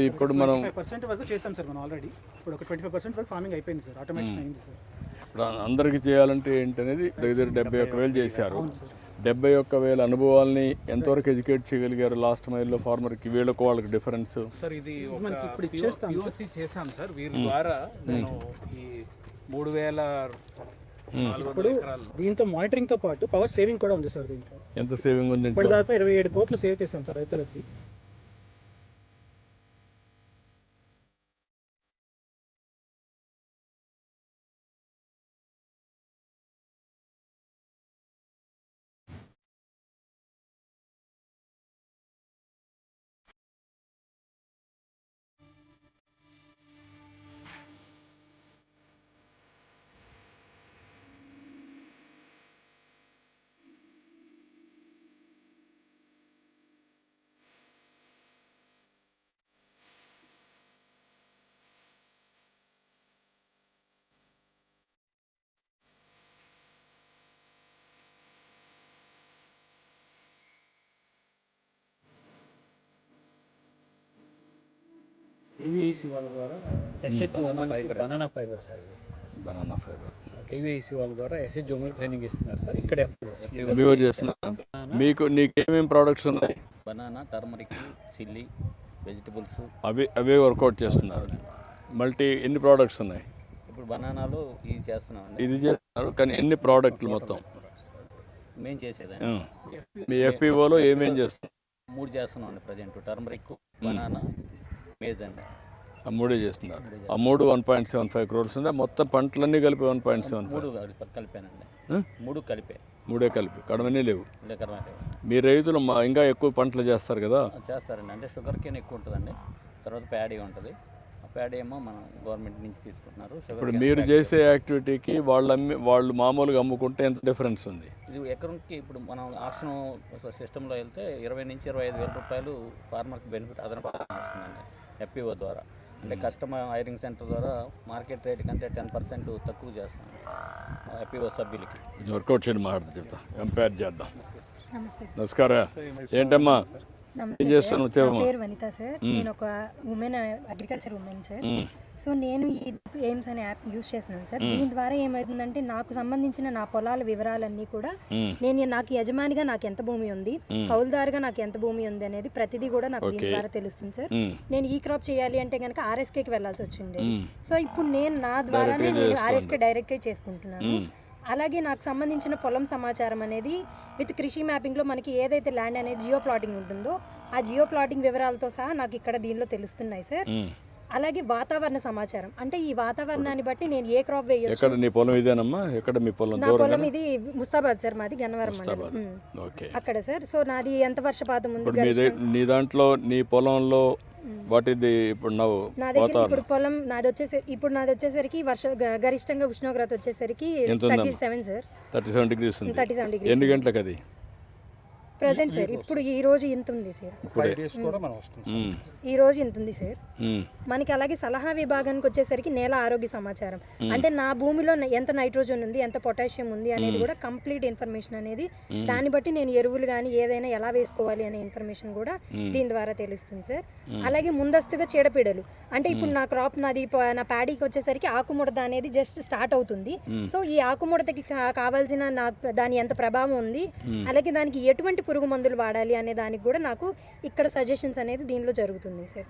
ఇప్పుడు మనం 5% వరకు చేస్తాం సార్. మనం ఆల్రెడీ ఇప్పుడు ఒక 25% వరకు ఫార్మింగ్ అయిపోయింది సార్, ఆటోమేటిక్ అయింది సార్. ఇప్పుడు అందరికీ చేయాలంటే ఏంటనేది దగ్గర 71,000 చేశారు. 71,000 అనుభవాల్ని ఎంతవరకు ఎడ్యుకేట్ చేయగలిగారు లాస్ట్ మైల్లో ఫార్మర్కి, వీళ్ళకు వాళ్ళకి డిఫరెన్స్? సార్ ఇది ఇప్పుడు ఇచ్చేస్తాం యూఎస్సీ చేసాం సార్. వీరి ద్వారా నేను ఈ 3,400 ఎకరాలు దీంతో మానిటరింగ్ తో పాటు పవర్ సేవింగ్ కూడా ఉంది సార్. దీంట్లో ఎంత సేవింగ్ ఉంది? ఇప్పటిదాకా 27 కోట్లు సేవ్ చేశాం సార్ రైతులకి. కేవీఐసి వాళ్ళ ద్వారా banana fibre sir. Banana fibre KVIC వాళ్ళ ద్వారా ఎస్హెచ్ జోమల్ ట్రైనింగ్ ఇస్తున్నారు సార్. ఇక్కడే చేస్తున్నారు. నీకేమేమి ప్రోడక్ట్స్ ఉన్నాయి? బనానా, టర్మరిక్, చిల్లీ, వెజిటబుల్స్ అవే వర్కౌట్ చేస్తున్నారు. ఎన్ని ప్రోడక్ట్స్ ఉన్నాయి ఇప్పుడు? బనానాలు ఇది చేస్తున్నామండి. ఇది చేస్తున్నారు, కానీ ఎన్ని ప్రోడక్ట్లు మొత్తం మేము చేసేదండి? మీ ఎఫ్పిఓలో ఏమేం చేస్తున్నారు? 3 చేస్తున్నామండి ప్రజెంట్. టర్మరిక్, బనానా, మేజ్ అండి. ఆ 3 చేస్తున్నారు. ఆ 3 1.75 crores ఉందా? మొత్తం పంటలన్నీ కలిపి 1.75? 3 కలిపానండి. 3 కలిపే. 3 కలిపి కడవనే లేవు. లేకరమే మీ రైతులు ఇంకా ఎక్కువ పంటలు చేస్తారు కదా? చేస్తారండి. అంటే షుగర్ కేన్ ఎక్కువ ఉంటుందండి, తర్వాత ప్యాడీ ఉంటుంది. ఆ ప్యాడీ ఏమో మనం గవర్నమెంట్ నుంచి తీసుకుంటున్నారు. ఇప్పుడు మీరు చేసే యాక్టివిటీకి వాళ్ళు మామూలుగా అమ్ముకుంటే ఎంత డిఫరెన్స్ ఉంది? ఇది ఎకరంకి ఇప్పుడు మనం ఆక్షన్ సిస్టంలో వెళ్తే 20 నుంచి 25 వేల రూపాయలు ఫార్మర్కి బెనిఫిట్ అదనపు వస్తుందండి ఎఫ్పిఓ ద్వారా. అంటే కస్టమర్ హైరింగ్ సెంటర్ ద్వారా మార్కెట్ రేట్ కంటే 10% తక్కువ చేస్తాం ఎఫ్పిఓ సభ్యులకి. వర్కౌట్ చేయడం మాట్లాడుతూ చెప్తా, కంపేర్ చేద్దాం. నమస్కారం. ఏంటమ్మా ఏం చేస్తాను? పేరు వనిత సార్. నేను ఒక women, agriculture women sir. So నేను ఈ ఎయిమ్స్ అనే యాప్ యూజ్ చేస్తున్నాను సార్. దీని ద్వారా ఏమవుతుందంటే నాకు సంబంధించిన నా పొలాల వివరాలన్నీ కూడా నాకు యజమానిగా నాకు ఎంత భూమి ఉంది, కౌలుదారుగా నాకు ఎంత భూమి ఉంది అనేది ప్రతిదీ కూడా నాకు దీని ద్వారా తెలుస్తుంది సార్. నేను ఈ క్రాప్ చేయాలి అంటే కనుక ఆర్ఎస్కేకి వెళ్ళాల్సి వచ్చింది. సో ఇప్పుడు నేను నా ద్వారానే నేను ఆర్ఎస్కే డైరెక్ట్గా చేసుకుంటున్నాను. అలాగే నాకు సంబంధించిన పొలం సమాచారం అనేది విత్ కృషి మ్యాపింగ్లో మనకి ఏదైతే ల్యాండ్ అనేది జియో ప్లాటింగ్ ఉంటుందో ఆ జియో ప్లాటింగ్ వివరాలతో సహా నాకు ఇక్కడ దీనిలో తెలుస్తున్నాయి సార్. అలాగే వాతావరణ సమాచారం, అంటే ఈ వాతావరణాన్ని బట్టి నేను ఏ క్రాప్ వేయొచ్చు. ఎక్కడ నీ పొలం ఇదేనమ్మా? ఎక్కడ మీ పొలం? నా పొలం ఇది ముస్తాబాద్ సార్, మాది గన్నవరం మండలం అక్కడ సార్. సో నాది ఎంత వర్షపాతం ఉంది నీ దాంట్లో? నీ పొలంలో వాటిది ఇప్పుడు నా దగ్గర ఇప్పుడు పొలం నాది వచ్చేసరికి గరిష్టంగా ఉష్ణోగ్రత వచ్చేసరికి 37 సార్. 37 degrees ఉంది. 37 degrees. ఎన్ని గంటలకు అది ప్రెసెంట్ సార్? ఇప్పుడు ఈ రోజు ఇంత ఉంది సార్. 5 days కూడా మనం వస్తుంది. ఈ రోజు ఇంత ఉంది సార్ మనకి. అలాగే సలహా విభాగానికి వచ్చేసరికి నేల ఆరోగ్య సమాచారం, అంటే నా భూమిలో ఎంత నైట్రోజన్ ఉంది, ఎంత పొటాషియం ఉంది అనేది కూడా కంప్లీట్ ఇన్ఫర్మేషన్ అనేది, దాన్ని బట్టి నేను ఎరువులు కానీ ఏదైనా ఎలా వేసుకోవాలి అనే ఇన్ఫర్మేషన్ కూడా దీని ద్వారా తెలుస్తుంది సార్. అలాగే ముందస్తుగా చీడపీడలు, అంటే ఇప్పుడు నా క్రాప్ నా ప్యాడీకి వచ్చేసరికి ఆకుముడత అనేది జస్ట్ స్టార్ట్ అవుతుంది. సో ఈ ఆకుముడతకి కావాల్సిన దాని ఎంత ప్రభావం ఉంది, అలాగే దానికి ఎటువంటి పురుగు మందులు వాడాలి అనే దానికి కూడా నాకు ఇక్కడ సజెషన్స్ అనేది దీనిలో జరుగుతుంది సార్.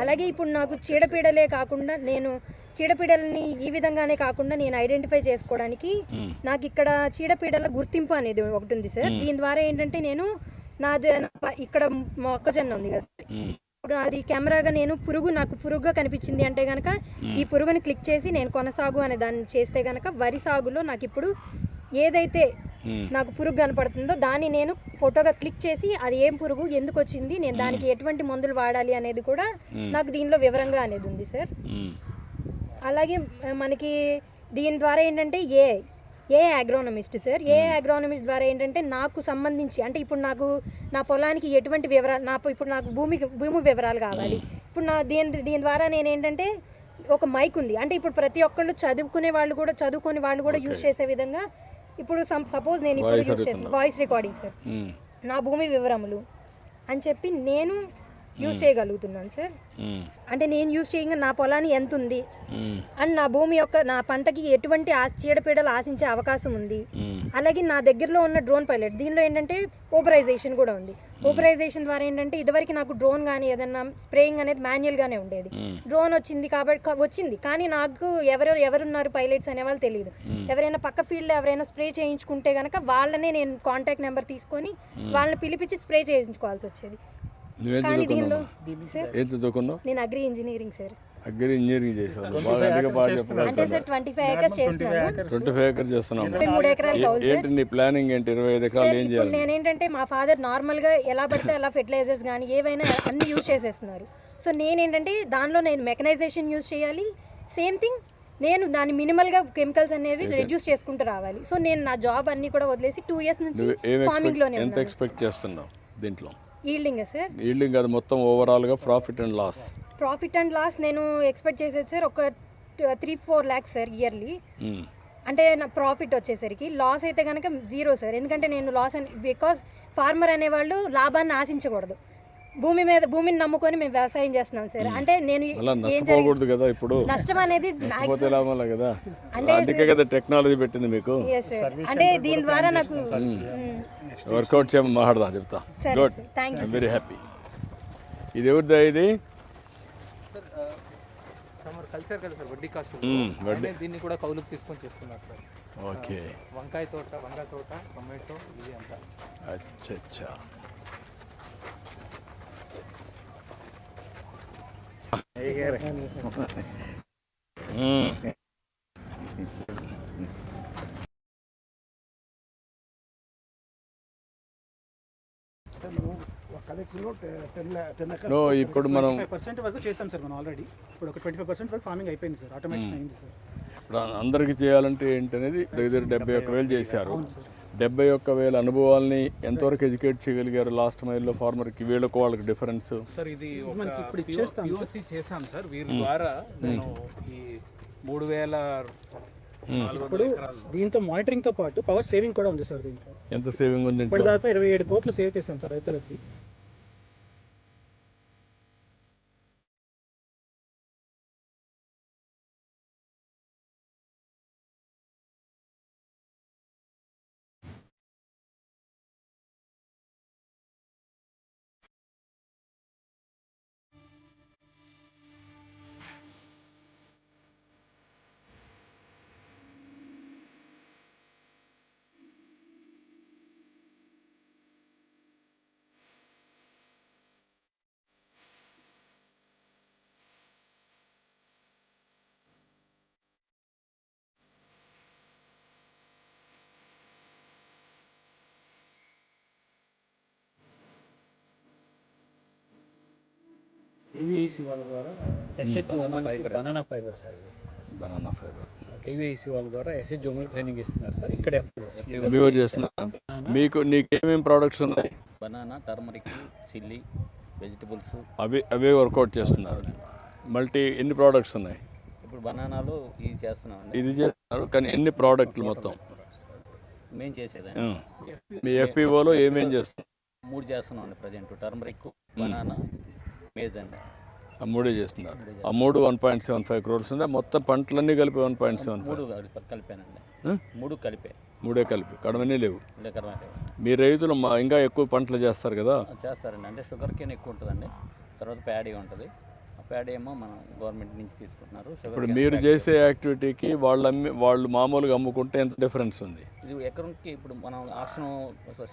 అలాగే ఇప్పుడు నాకు చీడపీడలే కాకుండా నేను చీడపీడల్ని ఈ విధంగానే కాకుండా నేను ఐడెంటిఫై చేసుకోవడానికి నాకు ఇక్కడ చీడపీడల గుర్తింపు అనేది ఒకటి ఉంది సార్. దీని ద్వారా ఏంటంటే నేను నాది ఇక్కడ మొక్కజొన్న ఉంది కదా సార్, ఇప్పుడు అది కెమెరాగా నేను నాకు పురుగుగా కనిపించింది అంటే కనుక ఈ పురుగుని క్లిక్ చేసి నేను కొనసాగు అనే దాన్ని చేస్తే కనుక వరి సాగులో నాకు ఇప్పుడు ఏదైతే నాకు పురుగు కనపడుతుందో దాన్ని నేను ఫోటోగా క్లిక్ చేసి అది ఏం పురుగు, ఎందుకు వచ్చింది, నేను దానికి ఎటువంటి మందులు వాడాలి అనేది కూడా నాకు దీనిలో వివరంగా అనేది ఉంది సార్. అలాగే మనకి దీని ద్వారా ఏంటంటే ఏ అగ్రోనమిస్ట్ సార్, ఏ అగ్రోనమిస్ట్ ద్వారా ఏంటంటే నాకు సంబంధించి, అంటే ఇప్పుడు నాకు నా పొలానికి ఎటువంటి వివరాలు, ఇప్పుడు నాకు భూమి వివరాలు కావాలి. ఇప్పుడు దీని ద్వారా నేను ఏంటంటే ఒక మైక్ ఉంది, అంటే ఇప్పుడు ప్రతి ఒక్కళ్ళు చదువుకునే వాళ్ళు కూడా యూజ్ చేసే విధంగా, ఇప్పుడు సపోజ్ నేను ఇప్పుడు యూజ్ చేస్తాను వాయిస్ రికార్డింగ్ సార్, నా భూమి వివరములు, అని చెప్పి నేను యూజ్ చేయగలుగుతున్నాను సార్. అంటే నేను యూజ్ చేయగా నా పొలాన్ని ఎంత ఉంది అండ్ నా భూమి యొక్క నా పంటకి ఎటువంటి చీడపీడలు ఆశించే అవకాశం ఉంది. అలాగే నా దగ్గరలో ఉన్న డ్రోన్ పైలట్ దీనిలో ఏంటంటే ఓపరైజేషన్ కూడా ఉంది. ఓపరైజేషన్ ద్వారా ఏంటంటే ఇదివరకు నాకు డ్రోన్ కానీ ఏదన్నా స్ప్రేయింగ్ అనేది మాన్యువల్గానే ఉండేది. డ్రోన్ వచ్చింది కాబట్టి వచ్చింది, కానీ నాకు ఎవరున్నారు పైలట్స్ అనే వాళ్ళు తెలియదు. ఎవరైనా పక్క ఫీల్డ్లో ఎవరైనా స్ప్రే చేయించుకుంటే కనుక వాళ్ళనే నేను కాంటాక్ట్ నెంబర్ తీసుకొని వాళ్ళని పిలిపించి స్ప్రే చేయించుకోవాల్సి వచ్చేది. కానీ దీనిలో ఏం చదువుకున్నావు? నేను agri engineering sir. Agri engineering చేసాను. బాగా చెప్పారు. అంటే సార్ 25 acres చేస్తున్నాను. 25 acres చేస్తున్నాం. 3 ఎకరాలు కౌలు సార్. ఏంటి నీ ప్లానింగ్ ఏంటి? 25 ఎకరాలు ఏం ఇప్పుడు చేయాలి? నేనేంటంటే మా ఫాదర్ నార్మల్గా ఎలా పడితే అలా ఫెర్టిలైజర్స్ కానీ ఏవైనా అన్ని యూజ్ చేసేస్తున్నారు. సో నేనేంటంటే దానిలో నేను మెకనైజేషన్ యూజ్ చేయాలి. సేమ్ థింగ్ నేను దాని మినిమల్గా కెమికల్స్ అనేవి రెడ్యూస్ చేసుకుంటూ రావాలి. సో నేను నా జాబ్ అన్ని కూడా వదిలేసి 2 years నుంచి ఫార్మింగ్లోనే ఎంత ఎక్స్పెక్ట్ చేస్తున్నావు దీంట్లో? Yielding sir. ఈల్డింగ్ అది మొత్తం ఓవరాల్గా profit and loss. Profit and loss నేను ఎక్స్పెక్ట్ చేసేది సార్ ఒక 3-4 lakhs సార్ ఇయర్లీ. అంటే నా ప్రాఫిట్ వచ్చేసరికి లాస్ అయితే కనుక 0 సార్. ఎందుకంటే నేను లాస్ అని బికాస్ ఫార్మర్ అనేవాళ్ళు లాభాన్ని ఆశించకూడదు. భూమిని నమ్ముకొని మేము వ్యవసాయం చేస్తున్నాం సార్. అంటే నేను నష్టపోకూడదు కదా. ఇప్పుడు నష్టం అనేది లాభాలే కదా. అందుకే కదా టెక్నాలజీ పెట్టింది మీకు. అంటే దీని ద్వారా నాకు వర్కౌట్ చేయమని మాట్లాడదా చెప్తా. Good, I'm very happy. ఇది ఎవరిదా? ఇది కలిసారు కదా సార్ వడ్డీ కాస్ట్. దీన్ని కూడా కౌలుకు తీసుకొని చేస్తున్నారు సార్. ఓకే. వంకాయ తోట, టొమాటో ఇది అంతా. అచ్చా. ఇప్పుడు మనం 5% వరకు చేస్తాం సార్. మనం ఆల్రెడీ ఇప్పుడు ఒక 25% వరకు ఫార్మింగ్ అయిపోయింది సార్. ఆటోమేటిక్ అయింది సార్. ఇప్పుడు అందరికీ చేయాలంటే ఏంటనేది దగ్గర 71,000 చేశారు. 71,000 అనుభవాల్ని ఎంతవరకు ఎడ్యుకేట్ చేయగలిగారు లాస్ట్ మైల్లో ఫార్మర్కి? వీళ్ళకు వాళ్ళకి డిఫరెన్స్ సార్ ఇది ఇప్పుడు POC చేసాం సార్. వీరి ద్వారా నేను ఈ 3,400 ఎకరాలు. దీంతో మానిటరింగ్ తో పాటు పవర్ సేవింగ్ కూడా ఉంది సార్. దీంట్లో ఎంత సేవింగ్ ఉంది? ఇప్పటిదాకా 27 కోట్లు సేవ్ చేశాం సార్ రైతులకి. KVIC వాళ్ళ ద్వారా banana fibre sir. Banana fibre. KVIC వాళ్ళ ద్వారా ఎస్హెచ్ జోమల్ ట్రైనింగ్ ఇస్తున్నారు సార్. ఇక్కడే చేస్తున్నారు. నీకేమేమి ప్రోడక్ట్స్ ఉన్నాయి? బనానా, టర్మరిక్, చిల్లీ, వెజిటబుల్స్ అవే వర్కౌట్ చేస్తున్నారు. ఎన్ని ప్రోడక్ట్స్ ఉన్నాయి? ఇప్పుడు బనానాలో ఇది చేస్తున్నామండి. ఇది చేస్తున్నారు, కానీ ఎన్ని ప్రోడక్ట్లు మొత్తం మేము చేసేదండి? మీ FPOలో ఏమేం చేస్తున్నారు? 3 చేస్తున్నామండి ప్రజెంట్. టర్మరిక్, బనానా, మేజ్ అండి. ఆ 3 చేస్తున్నారు. ఆ 3 1.75 crores ఉందా? మొత్తం పంటలన్నీ కలిపి 1.75? 3 కలిపానండి. 3 కలిపే. 3 కలిపి కడమనే లేవు. లేకరమే మీ రైతులు ఇంకా ఎక్కువ పంటలు చేస్తారు కదా? చేస్తారండి. అంటే షుగర్ కేన్ ఎక్కువ ఉంటుందండి. తర్వాత ప్యాడీ ఉంటుంది. ఆ ప్యాడీ ఏమో మనం గవర్నమెంట్ నుంచి తీసుకుంటున్నారు. ఇప్పుడు మీరు చేసే యాక్టివిటీకి వాళ్ళు మామూలుగా అమ్ముకుంటే ఎంత డిఫరెన్స్ ఉంది? ఇది ఎకరంకి ఇప్పుడు మనం ఆక్షన్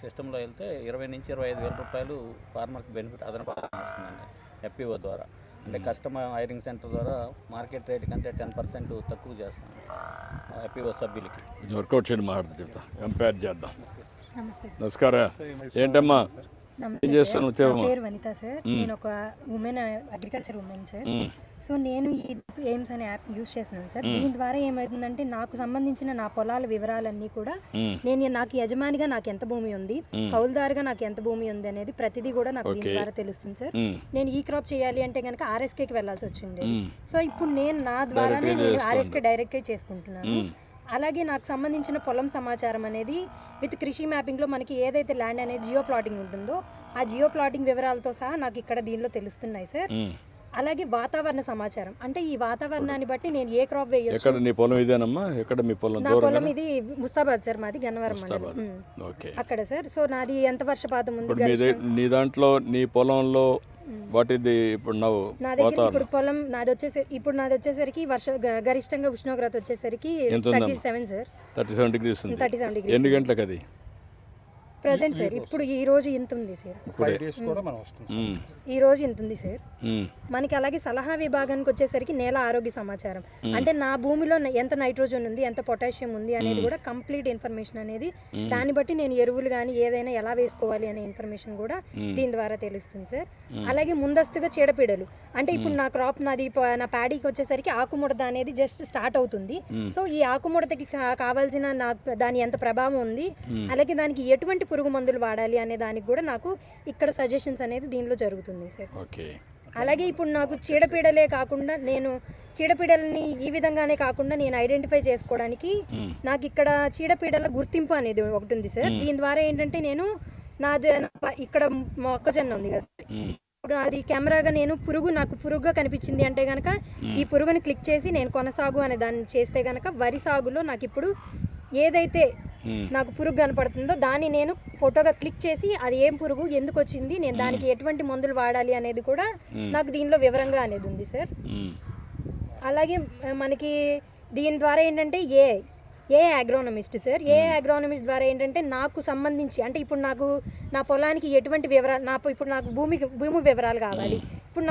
సిస్టంలో వెళ్తే 20 నుంచి 25,000 రూపాయలు ఫార్మర్కి బెనిఫిట్ అదనపు వస్తుందండి FPO ద్వారా. అంటే కస్టమర్ హైరింగ్ సెంటర్ ద్వారా మార్కెట్ రేట్ కంటే 10% తక్కువ చేస్తాం FPO సభ్యులకి. వర్కౌట్ చేయడం మాట్లాడుతూ చెప్తా, కంపేర్ చేద్దాం. నమస్తే సార్. నమస్కారం. ఏంటమ్మా నమస్తే ఏం చేస్తున్నావు? నా పేరు వనిత సార్. నేను ఒక women, agriculture women sir. So నేను ఈ ఎయిమ్స్ అనే యాప్ యూజ్ చేస్తున్నాను సార్. దీని ద్వారా ఏమవుతుందంటే నాకు సంబంధించిన నా పొలాల వివరాలన్నీ కూడా నాకు యజమానిగా నాకు ఎంత భూమి ఉంది, కౌలుదారుగా నాకు ఎంత భూమి ఉంది అనేది ప్రతిదీ కూడా నాకు దీని ద్వారా తెలుస్తుంది సార్. నేను ఈ క్రాప్ చేయాలి అంటే కనుక RSKకి వెళ్ళాల్సి వచ్చింది. సో ఇప్పుడు నేను నా ద్వారానే నేను RSK డైరెక్ట్గా చేసుకుంటున్నాను. అలాగే నాకు సంబంధించిన పొలం సమాచారం అనేది విత్ కృషి మ్యాపింగ్లో మనకి ఏదైతే ల్యాండ్ అనేది జియో ప్లాటింగ్ ఉంటుందో ఆ జియో ప్లాటింగ్ వివరాలతో సహా నాకు ఇక్కడ దీనిలో తెలుస్తున్నాయి సార్. అలాగే వాతావరణ సమాచారం, అంటే ఈ వాతావరణాన్ని బట్టి నేను ఏ క్రాప్ వేయొచ్చు. ఎక్కడ నీ పొలం ఇదేనమ్మా? ఎక్కడ మీ పొలం? నా పొలం ఇది ముస్తాబాద్ సార్, మాది గన్నవరం మండలం. ఓకే, అక్కడ సార్. సో నాది ఎంత వర్షపాతం ఉంది? నీ దాంట్లో నీ పొలంలో వాటిది ఇప్పుడు నా దగ్గర ఇప్పుడు పొలం నాది వచ్చేసరికి గరిష్టంగా ఉష్ణోగ్రత వచ్చేసరికి 37 సార్. 37 degrees ఉంది. 37 degrees. ఎన్ని గంటలకు అది ప్రజెంట్ సార్? ఇప్పుడు ఈ రోజు ఇంత ఉంది సార్. ఈ రోజు ఇంత ఉంది సార్. మనకి అలాగే సలహా విభాగానికి వచ్చేసరికి నేల ఆరోగ్య సమాచారం, అంటే నా భూమిలో ఎంత నైట్రోజన్ ఉంది, ఎంత పొటాషియం ఉంది అనేది కూడా కంప్లీట్ ఇన్ఫర్మేషన్ అనేది, దాన్ని బట్టి నేను ఎరువులు కానీ ఏదైనా ఎలా వేసుకోవాలి అనే ఇన్ఫర్మేషన్ కూడా దీని ద్వారా తెలుస్తుంది సార్. అలాగే ముందస్తుగా చీడపీడలు, అంటే ఇప్పుడు నా క్రాప్ నా ప్యాడీకి వచ్చేసరికి ఆకుముడత అనేది జస్ట్ స్టార్ట్ అవుతుంది. సో ఈ ఆకుముడతకి కావాల్సిన దాని ఎంత ప్రభావం ఉంది, అలాగే దానికి ఎటువంటి పురుగు మందులు వాడాలి అనే దానికి కూడా నాకు ఇక్కడ సజెషన్స్ అనేది దీనిలో జరుగుతుంది సార్. అలాగే ఇప్పుడు నాకు చీడపీడలే కాకుండా నేను చీడపీడల్ని ఈ విధంగానే కాకుండా నేను ఐడెంటిఫై చేసుకోవడానికి నాకు ఇక్కడ చీడపీడల గుర్తింపు అనేది ఒకటి ఉంది సార్. దీని ద్వారా ఏంటంటే నేను ఇక్కడ మొక్కజొన్న ఉంది కదా సార్, ఇప్పుడు అది కెమెరాగా నేను నాకు పురుగుగా కనిపించింది అంటే కనుక ఈ పురుగుని క్లిక్ చేసి నేను కొనసాగు అనే దాన్ని చేస్తే కనుక వరి సాగులో నాకు ఇప్పుడు ఏదైతే నాకు పురుగు కనపడుతుందో దాన్ని నేను ఫోటోగా క్లిక్ చేసి అది ఏం పురుగు, ఎందుకు వచ్చింది, నేను దానికి ఎటువంటి మందులు వాడాలి అనేది కూడా నాకు దీనిలో వివరంగా అనేది ఉంది సార్. అలాగే మనకి దీని ద్వారా ఏంటంటే ఏ అగ్రోనమిస్ట్ సార్, ఏ అగ్రోనమిస్ట్ ద్వారా ఏంటంటే నాకు సంబంధించి, అంటే ఇప్పుడు నాకు నా పొలానికి ఎటువంటి వివరాలు, ఇప్పుడు నాకు భూమి వివరాలు కావాలి. ఇప్పుడు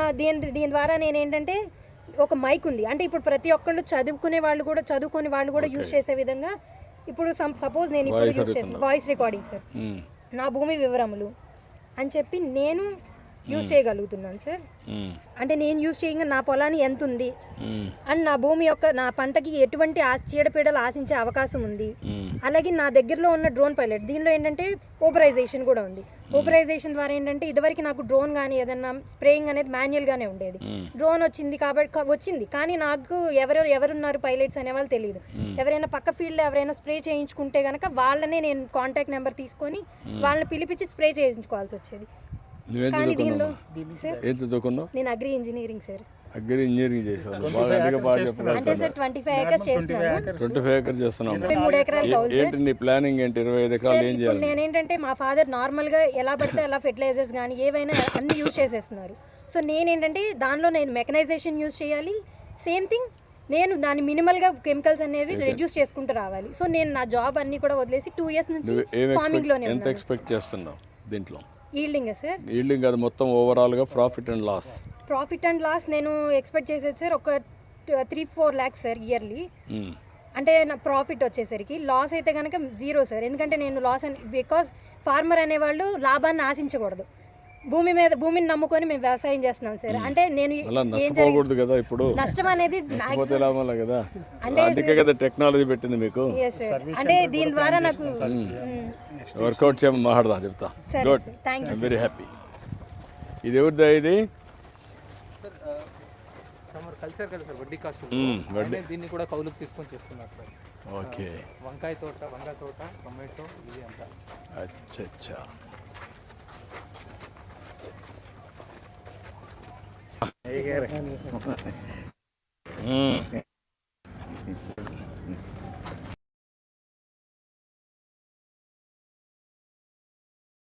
దీని ద్వారా నేను ఏంటంటే ఒక మైక్ ఉంది, అంటే ఇప్పుడు ప్రతి ఒక్కళ్ళు చదువుకునే వాళ్ళు కూడా చదువుకొని వాళ్ళు కూడా యూజ్ చేసే విధంగా, ఇప్పుడు సపోజ్ నేను ఇప్పుడు యూజ్ చేస్తాను వాయిస్ రికార్డింగ్ సార్, నా భూమి వివరములు అని చెప్పి నేను యూజ్ చేయగలుగుతున్నాను సార్. అంటే నేను యూజ్ చేయగా నా పొలాన్ని ఎంత ఉంది అండ్ నా భూమి యొక్క నా పంటకి ఎటువంటి చీడపీడలు ఆశించే అవకాశం ఉంది. అలాగే నా దగ్గరలో ఉన్న డ్రోన్ పైలట్, దీనిలో ఏంటంటే ఓపరైజేషన్ కూడా ఉంది. ఓపరైజేషన్ ద్వారా ఏంటంటే ఇదివరకు నాకు డ్రోన్ కానీ ఏదన్నా స్ప్రేయింగ్ అనేది మాన్యువల్గానే ఉండేది. డ్రోన్ వచ్చింది కానీ నాకు ఎవరున్నారు పైలట్స్ అనే వాళ్ళు తెలియదు. ఎవరైనా పక్క ఫీల్డ్లో ఎవరైనా స్ప్రే చేయించుకుంటే కనుక వాళ్ళనే నేను కాంటాక్ట్ నెంబర్ తీసుకొని వాళ్ళని పిలిపించి స్ప్రే చేయించుకోవాల్సి వచ్చేది. కానీ దీనిలో నేను agri engineering sir. Agri engineering చేసేవాళ్ళు అంటే సార్ 25 acres చేస్తున్నాను. 25 acres చేస్తున్నాము. 3 ఎకరాలు కౌలు సార్. ఏంటి నీ ప్లానింగ్ ఏంటి? 25 ఎకరాలు ఏం చేయాలి? నేనేంటంటే మా ఫాదర్ నార్మల్గా ఎలా పడితే అలా ఫెర్టిలైజర్స్ కానీ ఏవైనా అన్ని యూజ్ చేసేస్తున్నారు. సో నేనేంటంటే దానిలో నేను మెకనైజేషన్ యూజ్ చేయాలి. సేమ్ థింగ్ నేను దాని మినిమల్గా కెమికల్స్ అనేవి రెడ్యూస్ చేసుకుంటూ రావాలి. సో నేను నా జాబ్ అన్ని కూడా వదిలేసి 2 years నుంచి ఫార్మింగ్లోనే ఎంత ఎక్స్పెక్ట్ చేస్తున్నావు దీంట్లో? ఈల్డింగ్ సార్, ఈల్డింగ్ అది మొత్తం ఓవరాల్గా ప్రాఫిట్ అండ్ లాస్ నేను ఎక్స్పెక్ట్ చేసేది సార్ ఒక 3-4 lakhs సార్ ఇయర్లీ. అంటే నా ప్రాఫిట్ వచ్చేసరికి, లాస్ అయితే కనుక 0 సార్. ఎందుకంటే నేను లాస్ బికాస్ ఫార్మర్ అనేవాళ్ళు లాభాన్ని ఆశించకూడదు. భూమిని నమ్ముకొని మేము వ్యవసాయం చేస్తున్నాం సార్. అంటే నేను నష్టపోకూడదు కదా, ఇప్పుడు నష్టం అనేది కదా, అందుకే కదా టెక్నాలజీ పెట్టింది మీకు. అంటే దీని ద్వారా నాకు వర్కౌట్ చేయమని మాట్లాడదా చెప్తా. Good, I'm very happy. ఇది ఎవరిదా? ఇది కలిసారు కదా సార్, వడ్డీ కాస్ట్. దీన్ని కూడా కౌలుకు తీసుకొని చేస్తున్నారు సార్. ఓకే, వంకాయ తోట, టొమాటో, ఇది అంతా. అచ్చా.